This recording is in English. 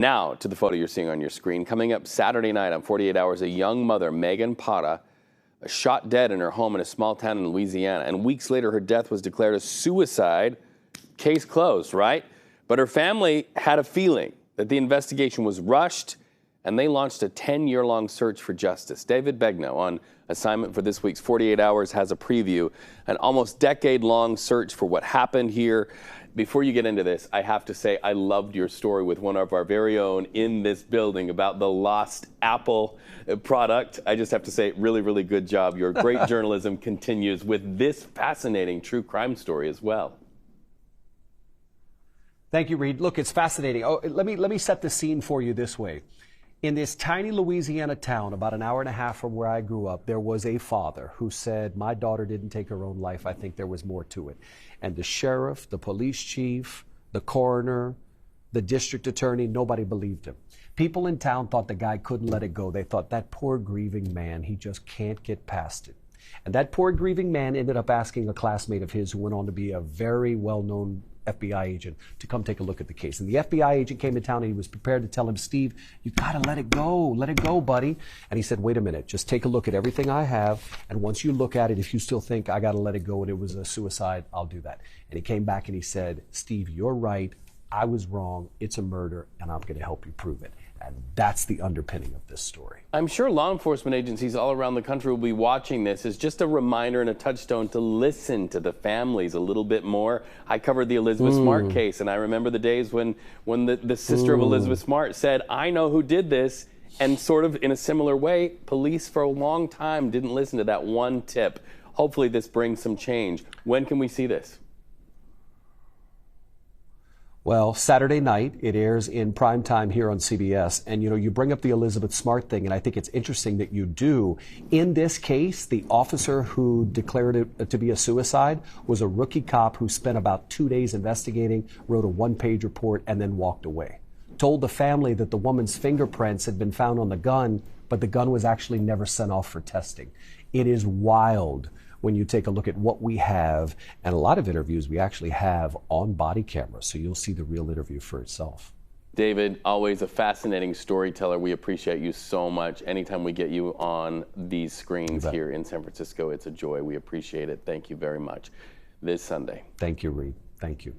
Now to the photo you're seeing on your screen. Coming up Saturday night on 48 Hours, a young mother, Megan Parra, shot dead in her home in a small town in Louisiana. And weeks later, her death was declared a suicide. Case closed, right? But her family had a feeling that the investigation was rushed, and they launched a 10-year-long search for justice. David Begnaud, on assignment for this week's 48 Hours, has a preview, an almost decade-long search for what happened here. Before you get into this, I have to say I loved your story with one of our very own in this building about the lost Apple product. I just have to say, really, really good job. Your great journalism continues with this fascinating true crime story as well. Thank you, Reed. Look, it's fascinating. Oh, let me set the scene for you this way. In this tiny Louisiana town, about an hour and a half from where I grew up, there was a father who said, my daughter didn't take her own life. I think there was more to it. And the sheriff, the police chief, the coroner, the district attorney, nobody believed him. People in town thought the guy couldn't let it go. They thought, that poor grieving man, he just can't get past it. And that poor grieving man ended up asking a classmate of his who went on to be a very well-known FBI agent to come take a look at the case. And the FBI agent came to town and he was prepared to tell him, Steve, you gotta let it go, buddy. And he said, wait a minute, just take a look at everything I have. And once you look at it, if you still think I gotta let it go and it was a suicide, I'll do that. And he came back and he said, Steve, you're right. I was wrong. It's a murder and I'm gonna help you prove it. And that's the underpinning of this story. I'm sure law enforcement agencies all around the country will be watching this as just a reminder and a touchstone to listen to the families a little bit more. I covered the Elizabeth Smart case, and I remember the days when the sister of Elizabeth Smart said, I know who did this, and sort of in a similar way, police for a long time didn't listen to that one tip. Hopefully this brings some change. When can we see this? Well, Saturday night, it airs in prime time here on CBS. And, you bring up the Elizabeth Smart thing, and I think it's interesting that you do. In this case, the officer who declared it to be a suicide was a rookie cop who spent about 2 days investigating, wrote a one-page report, and then walked away. Told the family that the woman's fingerprints had been found on the gun, but the gun was actually never sent off for testing. It is wild when you take a look at what we have, and a lot of interviews we actually have on body camera, so you'll see the real interview for itself. David, always a fascinating storyteller. We appreciate you so much. Anytime we get you on these screens here in San Francisco, it's a joy. We appreciate it. Thank you very much. This Sunday. Thank you, Reed. Thank you.